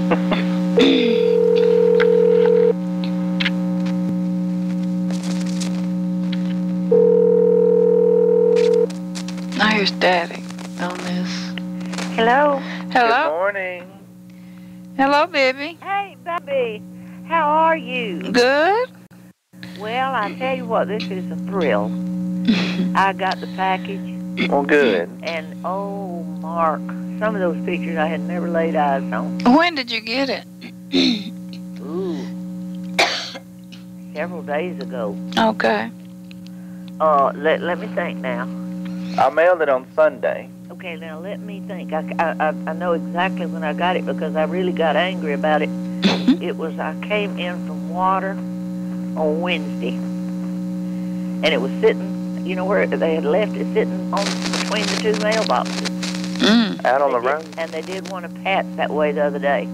Now here's Daddy on this. Hello. Hello. Good morning. Hello, Bibbie. Hey, Bibbie. How are you? Good. Well, I tell you what, this is a thrill. I got the package. Well, good. And, oh, Mark, some of those pictures I had never laid eyes on. When did you get it? Ooh. Several days ago. Okay. Let me think now. I mailed it on Sunday. Okay, now let me think. I know exactly when I got it because I really got angry about it. It was, I came in from water on Wednesday. And it was sitting, you know where they had left it, sitting on between the two mailboxes. Out on the road. And they did one of Pat's that way the other day.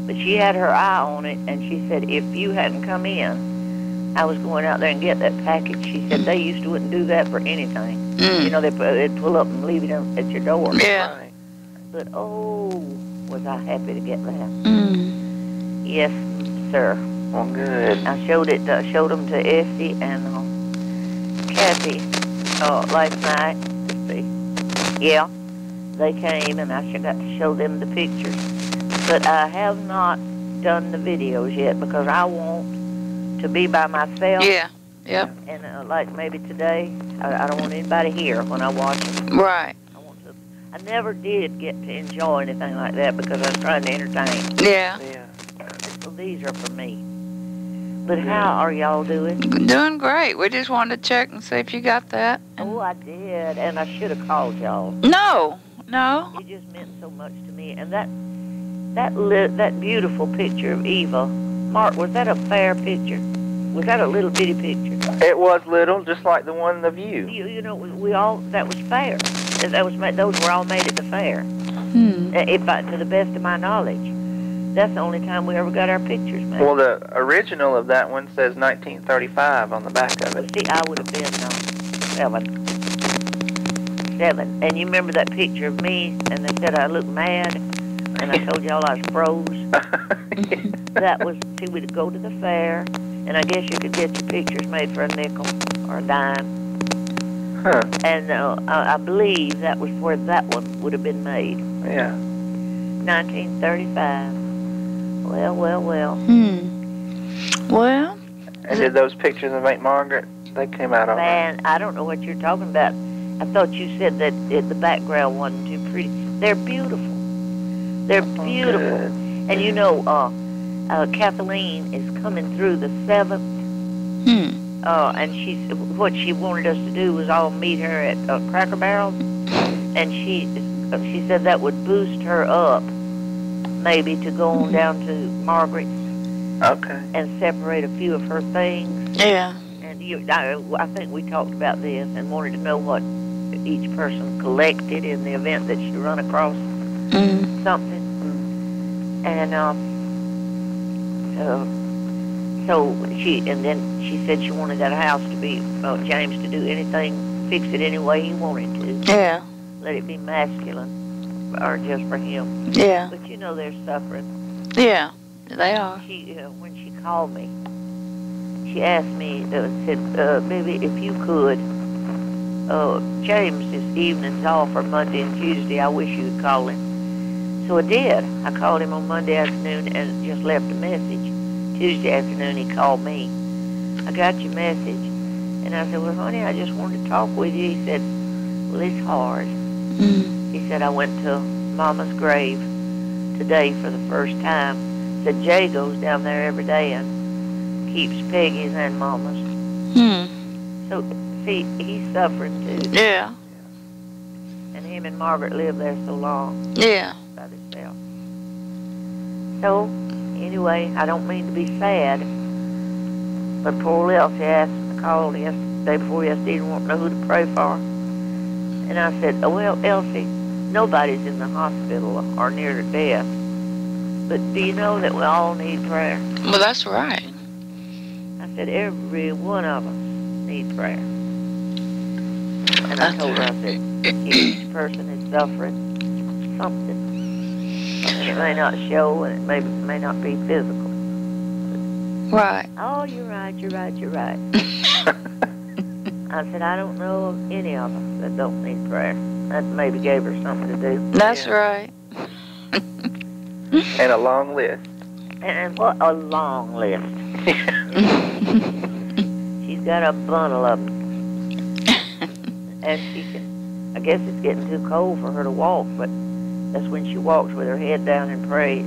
But she had her eye on it, and she said, if you hadn't come in, I was going out there and get that package. She said they used to wouldn't do that for anything. You know, they'd pull up and leave it at your door. Yeah. Right. But, oh, was I happy to get that. Yes, sir. Well, good. I showed them to Essie and Kathy last night. Let's see. Yeah, they came, and I got to show them the pictures. But I have not done the videos yet because I want to be by myself. Yeah. Yep. And like maybe today, I don't want anybody here when I watch them. Right. I never did get to enjoy anything like that because I was trying to entertain. Yeah. Yeah. So these are for me. But how are y'all doing? Doing great. We just wanted to check and see if you got that. Oh, I did, and I should have called y'all. No. It just meant so much to me. And that beautiful picture of Eva, Mark, was that a fair picture? Was that a little bitty picture? It was little, just like the one of you. You know, that was fair. Those were all made at the fair. To the best of my knowledge. That's the only time we ever got our pictures made. Well, the original of that one says 1935 on the back of it. See, I would have been 7. And you remember that picture of me, and they said I looked mad, and I told y'all I was froze. That was, see, we'd go to the fair, and I guess you could get your pictures made for a nickel or a dime. Huh. And I believe that was where that one would have been made. Yeah. 1935. Well. Well. And did those pictures of Aunt Margaret, they came out all right? Man, I don't know what you're talking about. I thought you said that the background wasn't too pretty. They're beautiful. They're beautiful. Good. And you know, Kathleen is coming through the 7th. And what she wanted us to do was all meet her at Cracker Barrel. And she said that would boost her up, maybe to go on down to Margaret's. Okay. And separate a few of her things. Yeah. And I think we talked about this and wanted to know what each person collected in the event that she run across something. And then she said she wanted that house to be James to do anything, fix it any way he wanted to. Yeah. Let it be masculine or just for him. Yeah. But you know they're suffering. Yeah. They are. When she called me, she asked me, said, Bibbie, if you could, James this evening's off for Monday and Tuesday. I wish you would call him. So I did. I called him on Monday afternoon and just left a message. Tuesday afternoon he called me. I got your message. And I said, well, honey, I just wanted to talk with you. He said, well, it's hard. He said, I went to Mama's grave today for the first time. Said Jay goes down there every day and keeps Peggy's and Mama's. So, see, he's suffering too. Yeah. And him and Margaret lived there so long. Yeah. By themselves. So, anyway, I don't mean to be sad, but poor Elsie asked me to call day before yesterday, didn't want to know who to pray for. And I said, well, Elsie, nobody's in the hospital or near to death. But do you know that we all need prayer? Well, that's right. I said, every one of us need prayer. And I told her, I said, each person is suffering something. And it may not show, and it may not be physical. Right. Oh, you're right, you're right, you're right. I said, I don't know of any of them that don't need prayer. That maybe gave her something to do. That's right. And a long list. And what a long list. She's got a bundle of them. And she can, I guess it's getting too cold for her to walk, but that's when she walks with her head down and prays.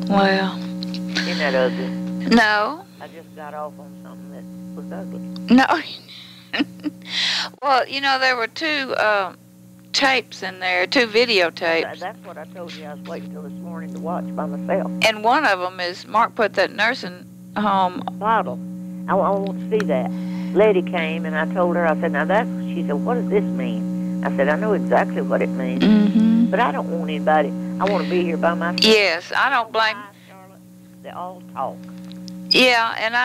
Well. Isn't that ugly? No. I just got off on something that was ugly. No. Well, you know, there were two tapes in there, two videotapes. That's what I told you. I was waiting till this morning to watch by myself. And one of them is Mark put that nursing home bottle. I want to see that. Lady came and I told her, I said, now that's, she said, what does this mean? I said, I know exactly what it means. But I don't want anybody, I want to be here by myself. Yes, I don't blame. Charlotte, they all talk. Yeah, and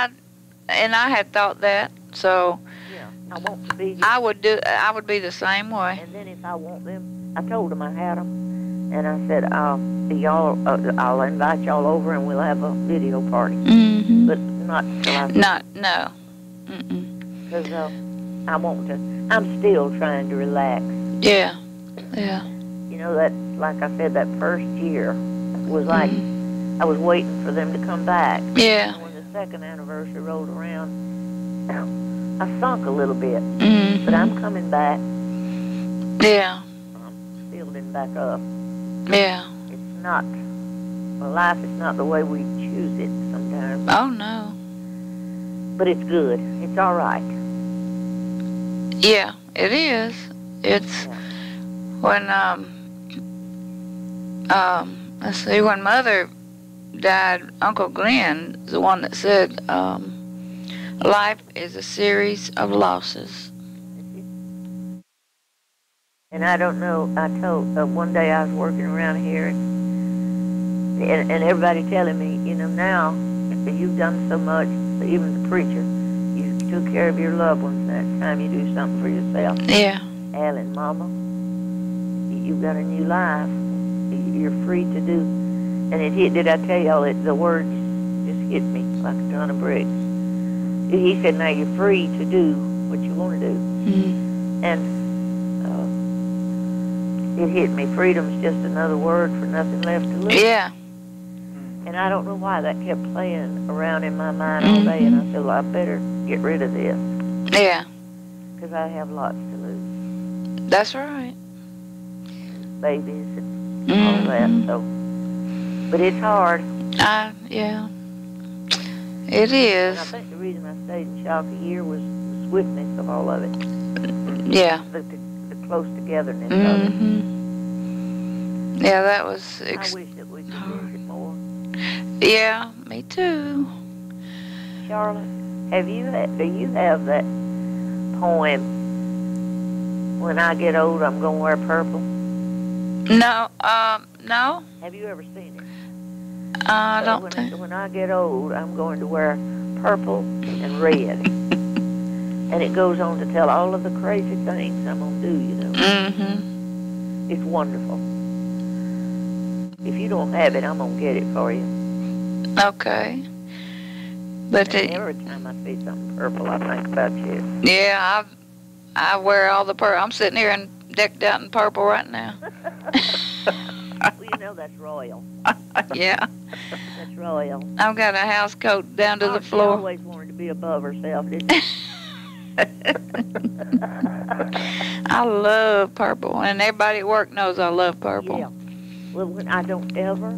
I had thought that, so yeah, I want to be here. I would be the same way. And then if I want them, I told them I had them, and I said, I'll invite y'all over and we'll have a video party. But not till I. No. Because I want to. I'm still trying to relax. Yeah. You know, that, like I said, that first year was like I was waiting for them to come back. Yeah. And when the second anniversary rolled around, I sunk a little bit. But I'm coming back. Yeah. I'm building back up. Yeah. It's not, well, life is not the way we choose it sometimes. Oh, no. But it's good. It's all right. Yeah, it is. It's when, let's see, when Mother died, Uncle Glenn is the one that said, life is a series of losses. And I don't know, I told, one day I was working around here, and everybody telling me, you know, now, you've done so much, even the preacher, you took care of your loved ones. That time you do something for yourself. Yeah. Alan, Mama, you've got a new life. You're free to do. And it hit, did I tell y'all, the words just hit me like a ton of bricks. He said, now you're free to do what you want to do. And it hit me. Freedom's just another word for nothing left to lose. Yeah. And I don't know why that kept playing around in my mind all day. And I said, well, I better get rid of this. Yeah. Because I have lots to lose. That's right. Babies and all that. So, but it's hard. Yeah. It is. And I think the reason I stayed in shock a year was the swiftness of all of it. Yeah. The close togetherness of it. Yeah, that was. I wish that we could use it more. Yeah, me too. Charlotte, do you have that poem? When I get old, I'm gonna wear purple. No. No. Have you ever seen it? I don't think. When I get old, I'm going to wear purple and red. And it goes on to tell all of the crazy things I'm going to do, you know. It's wonderful. If you don't have it, I'm going to get it for you. Okay. But every time I see something purple, I think about you. Yeah, I wear all the purple. I'm sitting here and decked out in purple right now. Well, you know that's royal. Yeah. That's royal. I've got a house coat down to the floor. She always wanted to be above herself, didn't she? I love purple, and everybody at work knows I love purple. Yeah. Well, when I don't ever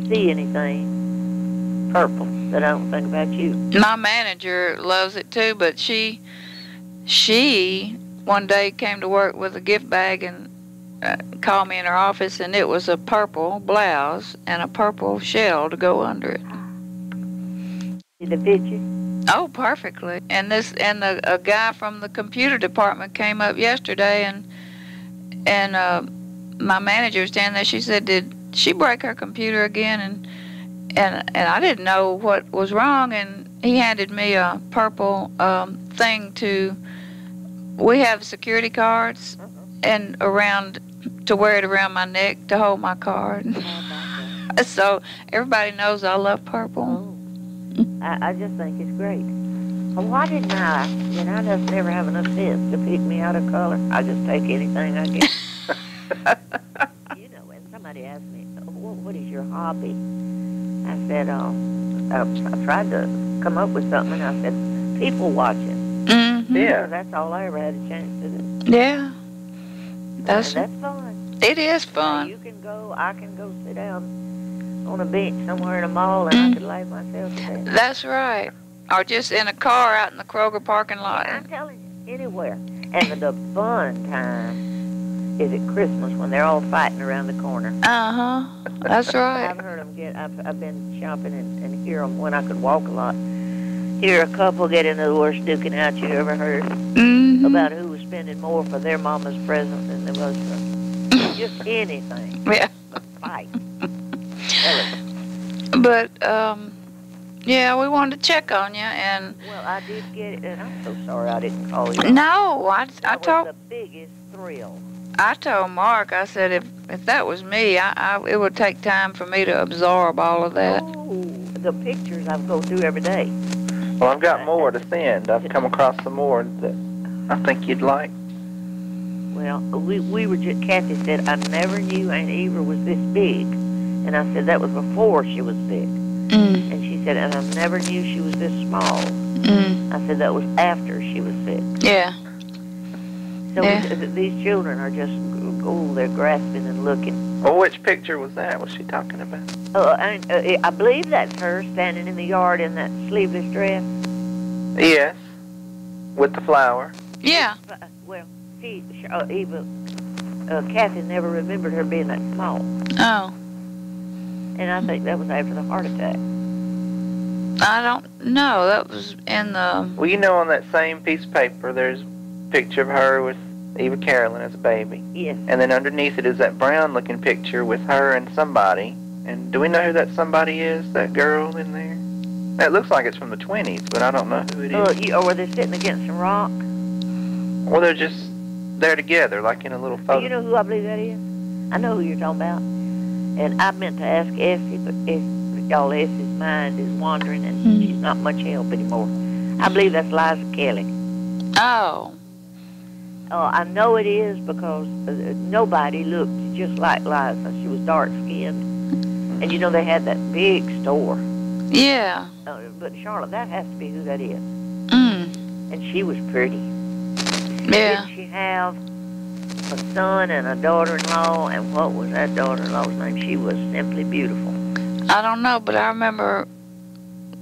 see anything purple that I don't think about you. My manager loves it too, but she one day came to work with a gift bag and called me in her office, and it was a purple blouse and a purple shell to go under it. Did it fit you? Oh, perfectly. And a guy from the computer department came up yesterday, and my manager was standing there. She said, "Did she break her computer again?" And I didn't know what was wrong, and he handed me a purple thing to. We have security cards, and around to wear it around my neck to hold my card. So everybody knows I love purple. Oh, I just think it's great. Well, why didn't I? I just never have enough sense to pick me out a color. I just take anything I get. And somebody asked me, what is your hobby? I said, I tried to come up with something, and I said, people watching. Mm-hmm. Yeah. That's all I ever had a chance to do. Yeah. That's fun. It is fun. I can go sit down on a bench somewhere in a mall, and I could lay myself to bed. That's right. Or just in a car out in the Kroger parking lot. Yeah, I'm telling you, anywhere. And the fun time is at Christmas when they're all fighting around the corner. Uh-huh. That's right. I've heard them I've been shopping and hear them when I could walk a lot. Hear a couple get into the worst duking out you ever heard about who was spending more for their mama's present than they was for just anything. Yeah. Fight. But, yeah, we wanted to check on you, and... Well, I did get it, and I'm so sorry I didn't call you. No, I That told... was the biggest thrill. I told Mark, I said, if that was me, it would take time for me to absorb all of that. Oh, the pictures I go through every day. Well, I've got more to send. I've come across some more that I think you'd like. Well, we were just, Kathy said, I never knew Aunt Eva was this big. And I said, that was before she was big. And she said, and I never knew she was this small. I said, that was after she was sick. Yeah. So these children are just, they're grasping and looking. Well, which picture was that? Was she talking about? I believe that's her standing in the yard in that sleeveless dress. Yes. With the flower. Yeah. Well, Eva, Kathy never remembered her being that small. Oh. And I think that was after the heart attack. I don't know. That was in the... Well, on that same piece of paper, there's a picture of her with Eva Carolyn as a baby. Yes. And then underneath it is that brown-looking picture with her and somebody. And do we know who that somebody is, that girl in there? It looks like it's from the 20s, but I don't know who it is. Or were they sitting against some rock? Well, they're just there together, like in a little photo. You know who I believe that is? I know who you're talking about. And I meant to ask Essie, but Essie's mind is wandering, and she's not much help anymore. I believe that's Liza Kelly. Oh. I know it is because nobody looked just like Liza. She was dark-skinned. And, they had that big store. Yeah. But, Charlotte, that has to be who that is. And she was pretty. Yeah. Did she have a son and a daughter-in-law? And what was that daughter-in-law's name? She was simply beautiful. I don't know, but I remember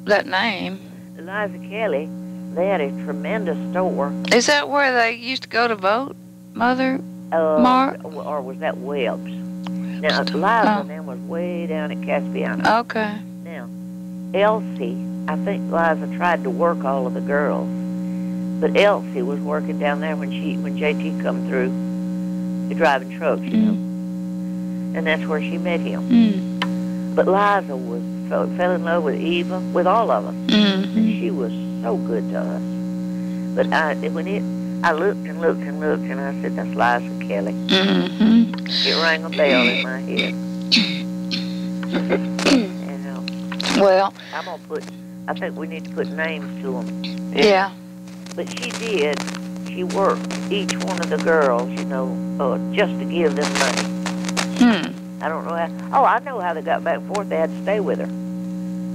that name. Liza Kelly, they had a tremendous store. Is that where they used to go to vote, Mother? Mark? Or was that Webb's? Now, Liza then was way down at Caspiana. Okay. Now, Elsie, I think Liza tried to work all of the girls. But Elsie was working down there when JT come through, driving trucks, and that's where she met him. But Liza fell in love with Eva, with all of them, and she was so good to us. But I looked and looked and looked, and I said, "That's Liza Kelly." It rang a bell in my head. And well, I think we need to put names to them. Yeah. But she did. She worked each one of the girls, just to give them money. I don't know how. Oh, I know how they got back and forth. They had to stay with her.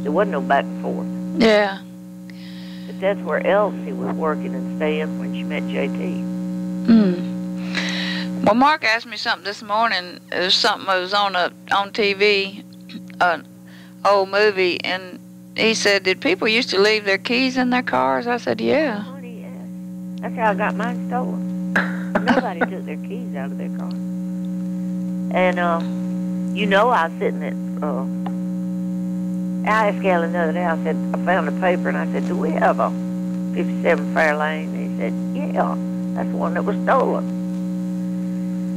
There wasn't no back and forth. Yeah. But that's where Elsie was working and staying when she met JT. Well, Mark asked me something this morning. There's something that was on TV, an old movie, and he said, "Did people used to leave their keys in their cars?" I said, "Yeah." Honey, yes. That's how I got mine stolen. Nobody took their keys out of their car. And I was sitting at I asked Alan the other day. I said, I found a paper, and I said, "Do we have a 57 Fair Lane?" And he said, "Yeah, that's the one that was stolen."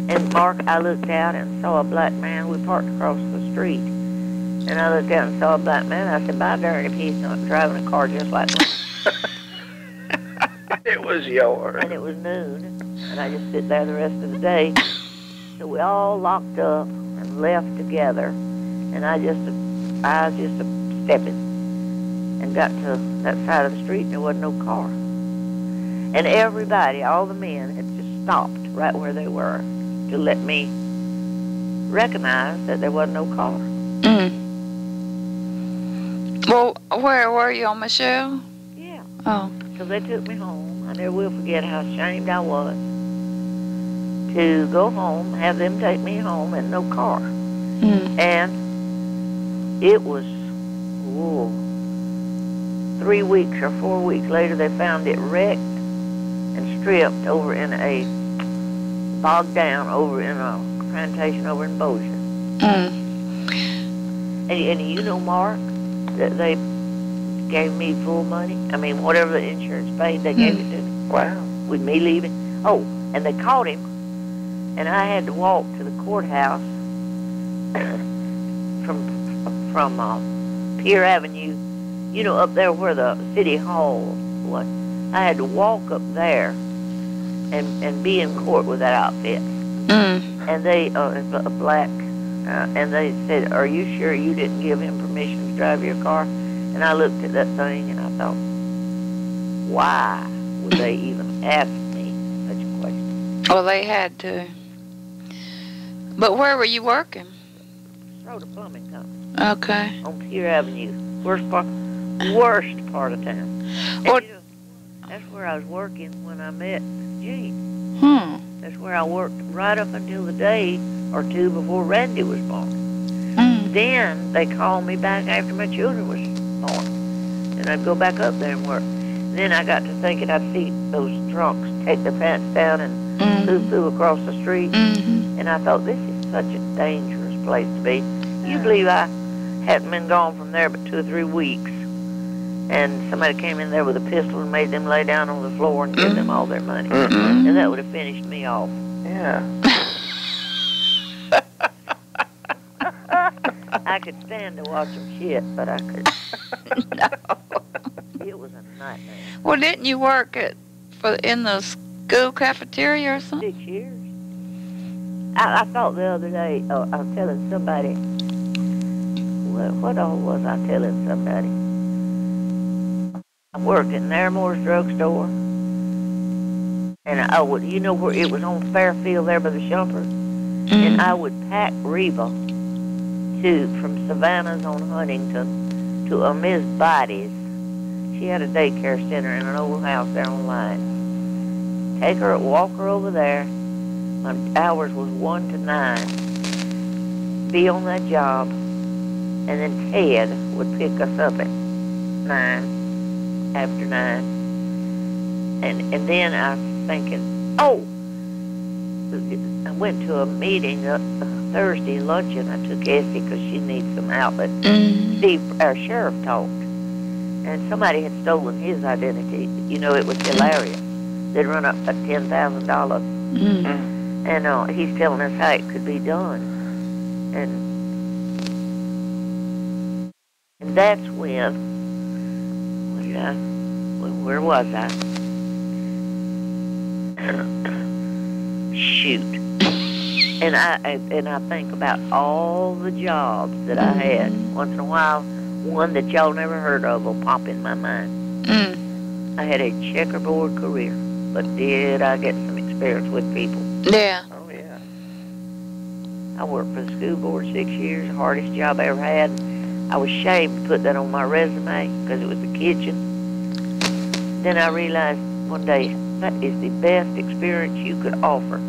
And Mark, I looked out and saw a black man. We parked across the street. And I looked out and saw a black man. I said, "By darn if he's not driving a car just like mine." It was yours. And it was noon. And I just sit there the rest of the day. So we all locked up and left together, and I just stepping and got to that side of the street, and there wasn't no car. And everybody, all the men, had just stopped right where they were to let me recognize that there wasn't no car. Well, where were you, on Michelle? Yeah. Oh. So they took me home. I never will forget how ashamed I was to go home, have them take me home, and no car. And it was 3 weeks or 4 weeks later, they found it wrecked and stripped over in a bogged down over in a plantation over in Bossier. And you know, Mark, that they gave me full money. I mean, whatever the insurance paid, they gave it to me. Wow. With me leaving. Oh, and they caught him, and I had to walk to the courthouse from Pier Avenue, you know, up there where the city hall was. I had to walk up there and be in court with that outfit. And they, a black, and they said, "Are you sure you didn't give him permission to drive your car?" And I looked at that thing and I thought, why would they even ask me such a question? Well, they had to. But where were you working? Soda Plumbing Company. Okay. On Pier Avenue. Worst part of town. And Well, you know, that's where I was working when I met Gene. That's where I worked right up until the day or two before Randy was born. Then they called me back after my children was born. And I'd go back up there and work. Then I got to thinking I'd see those drunks take their pants down and poo-poo across the street. And I thought, this is such a dangerous place to be. You believe I hadn't been gone from there but 2 or 3 weeks. And somebody came in there with a pistol and made them lay down on the floor and give them all their money. And that would have finished me off. Yeah. I could stand to watch them shit, but I couldn't. No. It was a nightmare. Well, didn't you work in the school cafeteria or something? 6 years. I thought the other day, I was telling somebody, what all was I telling somebody? I worked at Narramore's drugstore, and I would, you know where it was on Fairfield there by the Shumpert, and I would pack Reba from Savannah's on Huntington to a Miss Bodie's. She had a daycare center in an old house there on the line. Take her, walk her over there. My hours was 1 to 9. Be on that job, and then Ted would pick us up at 9, after 9. And then I was thinking, I went to a meeting Thursday luncheon. I took Essie because she needs some outlet. Steve, our sheriff, talked, and somebody had stolen his identity. You know, it was hilarious. They'd run up at $10,000, and he's telling us how it could be done, and that's when. Where was I? Shoot. And I think about all the jobs that I had. Once in a while, one that y'all never heard of will pop in my mind. I had a checkerboard career, but did I get some experience with people? Yeah. Oh, yeah. I worked for the school board 6 years, the hardest job I ever had. I was ashamed to put that on my resume because it was the kitchen. Then I realized one day that is the best experience you could offer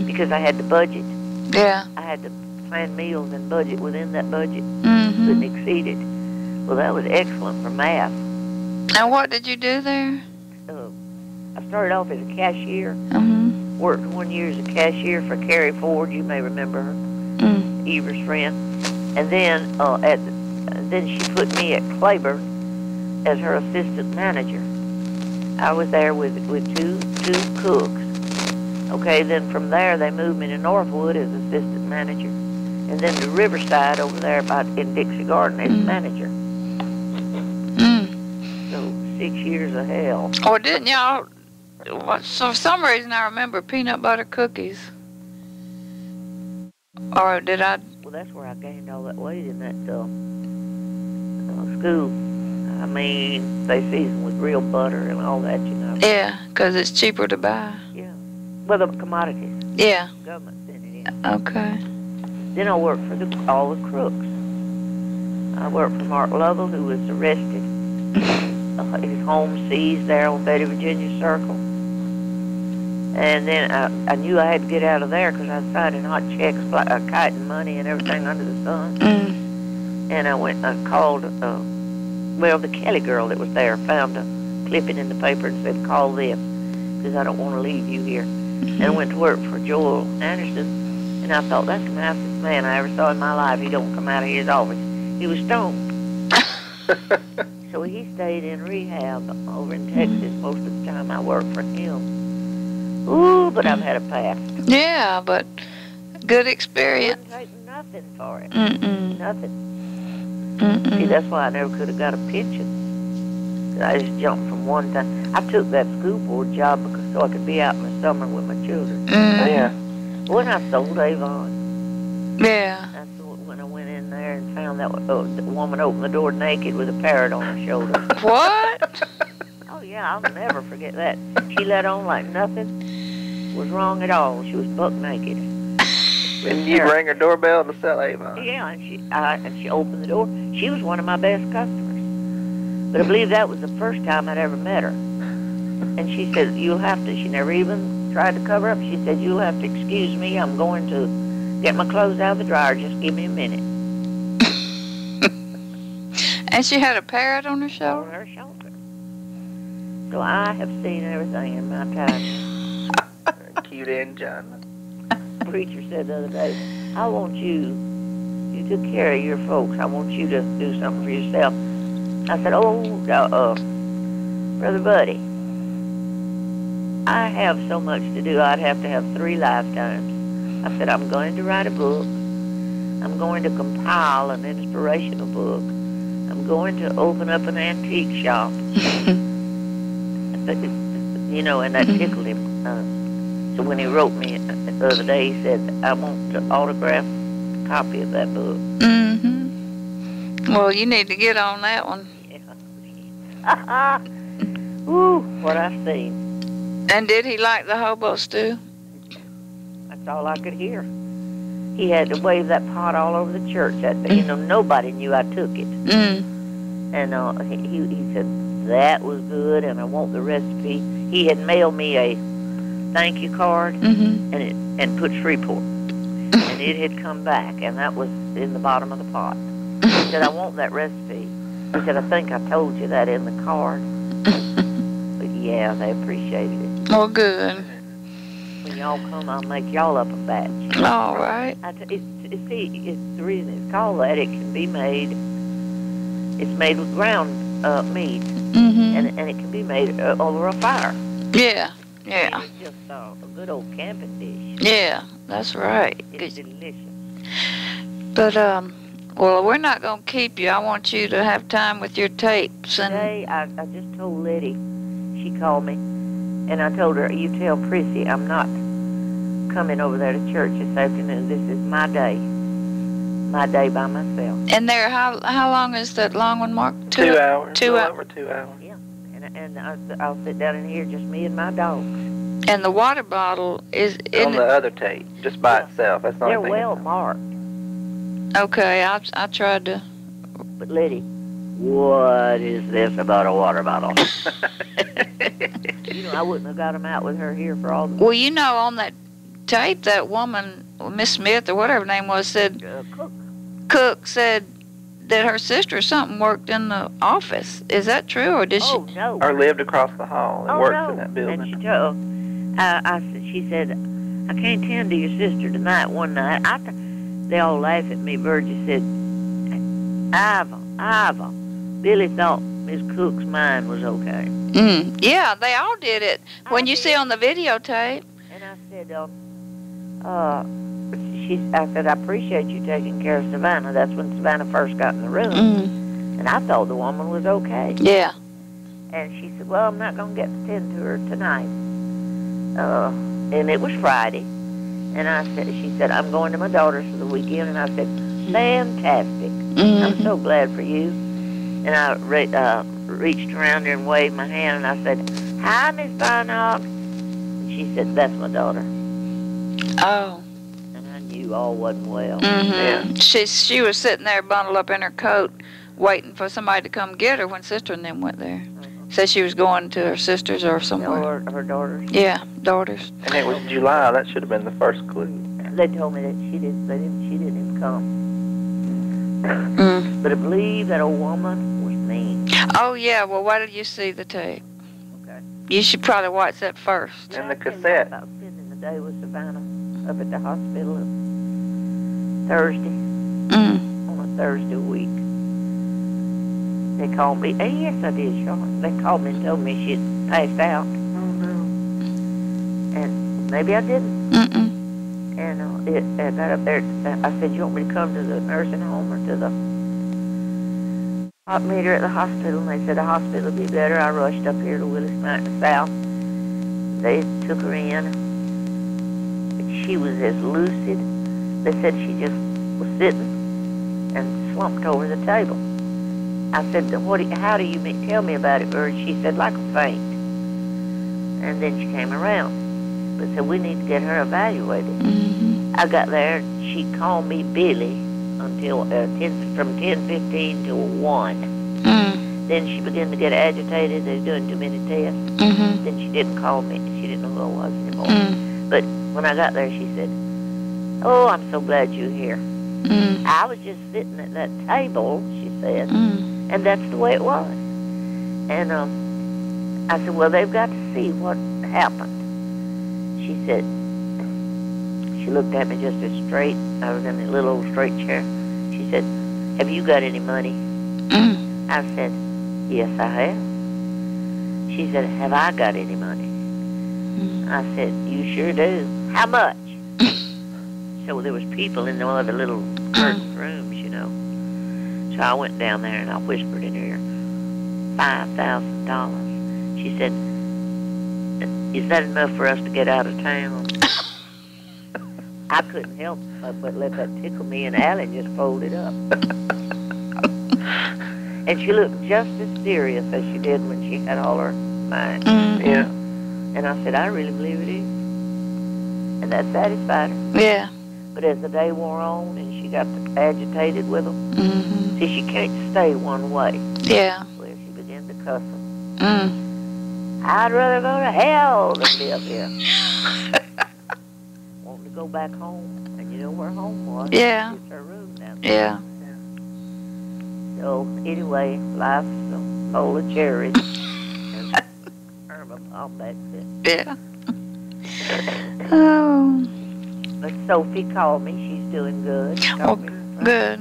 because I had the budget. Yeah. I had to plan meals and budget within that budget. Couldn't exceed it. Well, that was excellent for math. And what did you do there? I started off as a cashier. Worked 1 year as a cashier for Carrie Ford. You may remember her, Ever's friend. And then then she put me at Claiborne as her assistant manager. I was there with two cooks. Okay, then from there they moved me to Northwood as assistant manager, and then to Riverside over there in Dixie Garden as manager. So 6 years of hell. Or didn't y'all? So for some reason I remember peanut butter cookies. Or did I? Well, that's where I gained all that weight in that school. I mean, they season with real butter and all that, you know. Yeah, 'cause it's cheaper to buy. Yeah. Well, the commodities. Yeah. The government sent it in. Okay. Then I worked for all the crooks. I worked for Mark Lovell, who was arrested. His home seized there on Betty, Virginia Circle. And then I knew I had to get out of there because I was signing hot checks, kiting money and everything under the sun. And I called, the Kelly girl that was there found a clipping in the paper and said, call this, because I don't want to leave you here. And I went to work for Joel Anderson, and I thought, that's the nicest man I ever saw in my life. He don't come out of his office. He was stoned. So he stayed in rehab over in Texas most of the time I worked for him. Ooh, but I've had a past. Yeah, but good experience. I wouldn't take nothing for it. Nothing. Mm-mm. See, that's why I never could have got a pension. I just jumped from one time. I took that school board job so I could be out in the summer with my children. Yeah. When I sold Avon. Yeah. I sold when I went in there and found that the woman opened the door naked with a parrot on her shoulder. What? Oh, yeah, I'll never forget that. She let on like nothing was wrong at all. She was buck naked. And you rang her doorbell to sell Avon. Yeah, and she opened the door. She was one of my best customers. But I believe that was the first time I'd ever met her. And she said, you'll have to, she never even tried to cover up. She said, you'll have to excuse me. I'm going to get my clothes out of the dryer. Just give me a minute. And she had a parrot on her shoulder? On her shoulder. So I have seen everything in my time. Cute angina. The preacher said the other day, I want you took care of your folks. I want you to do something for yourself. I said, Brother Buddy, I have so much to do, I'd have to have 3 lifetimes. I said, I'm going to write a book. I'm going to compile an inspirational book. I'm going to open up an antique shop. You know, and that tickled him. So when he wrote me the other day, he said, I want to autograph a copy of that book. Well, you need to get on that one. Yeah. Woo, what I seen. And did he like the hobo stew? That's all I could hear. He had to wave that pot all over the church. Nobody knew I took it. And he said, that was good, and I want the recipe. He had mailed me a thank you card and put Shreveport. And it had come back, and that was in the bottom of the pot. He said, I want that recipe. He said, I think I told you that in the card. But yeah, they appreciated it. Well, good. When y'all come, I'll make y'all up a batch. All right. The reason it's called that, it can be made, it's made with ground meat. And it can be made over a fire. Yeah. It's just a good old camping dish. Yeah, that's right. It's delicious. But, well, we're not going to keep you. I want you to have time with your tapes. And Today, I just told Letty, she called me, and I told her, you tell Prissy I'm not coming over there to church this afternoon. This is my day. My day by myself. And there, how long is that long one, Mark? 2 hours. 2 hours. Over 2 hours. Yeah, and I'll sit down in here, just me and my dogs. And the water bottle is on the other tape, just by itself. That's not. They're well marked. Okay, I tried to. But Letty, what is this about a water bottle? I wouldn't have got them out with her here for all the... Well, on that tape, that woman, Miss Smith or whatever her name was, said... Cook said that her sister or something worked in the office. Is that true, or did she? Oh, no. Or lived across the hall and works in that building. And she she said, I can't tend to your sister tonight, one night. They all laughed at me. Virgie said, Iva, Billie thought Miss Cook's mind was okay. Yeah, they all did it. When you see on the videotape. And I said, I said, I appreciate you taking care of Savannah. That's when Savannah first got in the room. And I thought the woman was okay. Yeah. And she said, well, I'm not going to get to tend to her tonight. And it was Friday. And I said, she said, I'm going to my daughter's for the weekend. And I said, fantastic. Mm-hmm. I'm so glad for you. And I reached around there and waved my hand, and I said, hi, Miss Barnock. And she said, that's my daughter. Oh. And I knew all wasn't well. Mm-hmm. Yeah. She was sitting there bundled up in her coat, waiting for somebody to come get her when Sister and them went there. Said she was going to her sister's or somewhere. Or her daughters. Yeah, daughters. And it was July. That should have been the first clue. They told me that she didn't even come. Mm. But I believe that old woman was mean. Oh, yeah. Well, why did you see the tape? Okay. You should probably watch that first. And the I tell you cassette. about spending the day with Savannah up at the hospital Thursday, Mm. on a Thursday week. They called me. Yes, I did, Sean. They called me and told me she'd passed out. Oh, no. And maybe I didn't. Mm-mm. And that up there, I said, you want me to come to the nursing home or to the hot meter at the hospital? And they said the hospital would be better. I rushed up here to Willis Mountain South. They took her in. She was as lucid. They said she just was sitting and slumped over the table. I said, how do you tell me about it, Bird? She said, like a faint. And then she came around. But said, we need to get her evaluated. Mm-hmm. I got there. She called me Billie until from 10:15 to 1. Mm. Then she began to get agitated. They were doing too many tests. Mm-hmm. Then she didn't call me. She didn't know who I was anymore. Mm. But when I got there, she said, oh, I'm so glad you're here. Mm. I was just sitting at that table, she said, Mm. and that's the way it was. And I said, well, they've got to see what happened. She said, she looked at me just as straight. I was in a little old straight chair. She said, have you got any money? Mm. I said, yes, I have. She said, have I got any money? Mm. I said, you sure do. How much? So there was people in the other little curtained rooms, you know. So I went down there and I whispered in her ear, $5,000. She said, is that enough for us to get out of town? I couldn't help but let that tickle me, and Allie just folded up. And she looked just as serious as she did when she had all her mind. Mm. Yeah. And I said, I really believe it is. And that satisfied her. Yeah. But as the day wore on and she got agitated with them, Mm-hmm. see, she can't stay one way. Yeah. Well, she began to cuss them. Mm. I'd rather go to hell than live here. Wanting to go back home. And you know where home was? Yeah. It's her room down there. Yeah. So, anyway, life's full of cherries. And Irma Palm, that's it. Yeah. Oh. But Sophie called me. She's doing good. She Oh, called me good.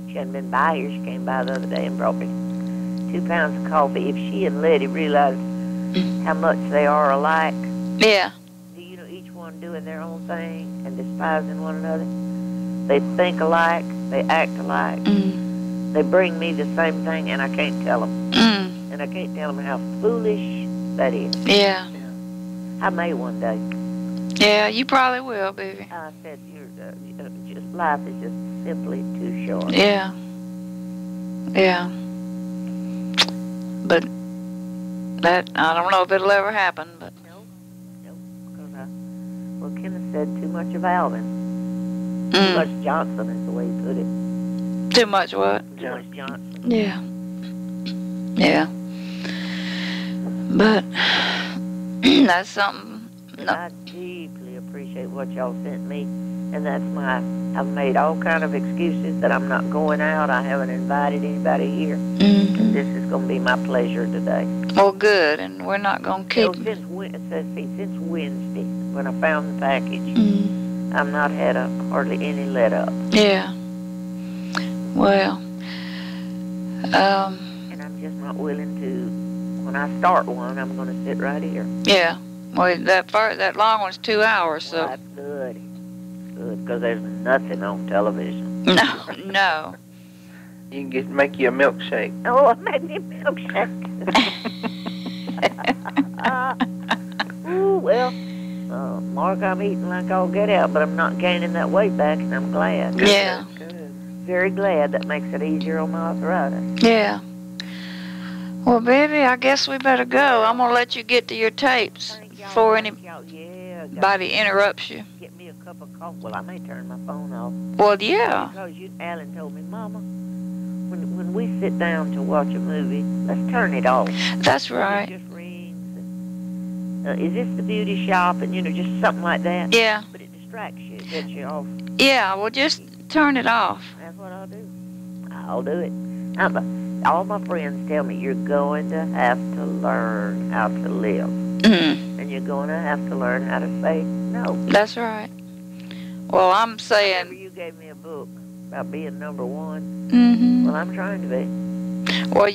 She hadn't been by here. She came by the other day and brought me 2 pounds of coffee. If she and Letty realized how much they are alike, Yeah. do you know, each one doing their own thing and despising one another? They think alike. They act alike. Mm. They bring me the same thing, and I can't tell them. Mm. And I can't tell them how foolish that is. Yeah. I may one day. Yeah, you probably will, baby. I said, life is just simply too short. Yeah. Yeah. But that, I don't know if it'll ever happen, but. No, because well, Kenneth said too much of Alvin. Too Mm. much Johnson is the way he put it. Too much what? Too much Johnson. Yeah. Yeah. But that's something. But No. I deeply appreciate what y'all sent me. And that's I've made all kind of excuses that I'm not going out. I haven't invited anybody here. And Mm. this is going to be my pleasure today. Well, good, and we're not going to So keep. since Wednesday, when I found the package, Mm. I've not had hardly any let up. Yeah. Well. And I'm just not willing to, when I start one, I'm going to sit right here. Yeah. Well, that long one's 2 hours, so. Well, that's good. Good, because there's nothing on television. No, no. You can make you a milkshake. Oh, make me a milkshake. Ooh, well, Mark, I'm eating like all get out, but I'm not gaining that weight back, and I'm glad. Yeah. Good. Very glad. That makes it easier on my arthritis. Yeah. Well, baby, I guess we better go. I'm going to let you get to your tapes before anybody interrupts you. Get me a cup of coffee. Well, I may turn my phone off. Well, yeah. Because Alan told me, Mama, when we sit down to watch a movie, let's turn it off. That's right. It just rings. Is this the beauty shop? And, just something like that. Yeah. But it distracts you. It gets you off. Yeah, well, just turn it off. That's what I'll do. I'll do it. All my friends tell me you're going to have to learn how to live. Mm-hmm. And you're going to have to learn how to say no. That's right. Well, I'm saying... You gave me a book about being number one. Mm-hmm. Well, I'm trying to be. Well,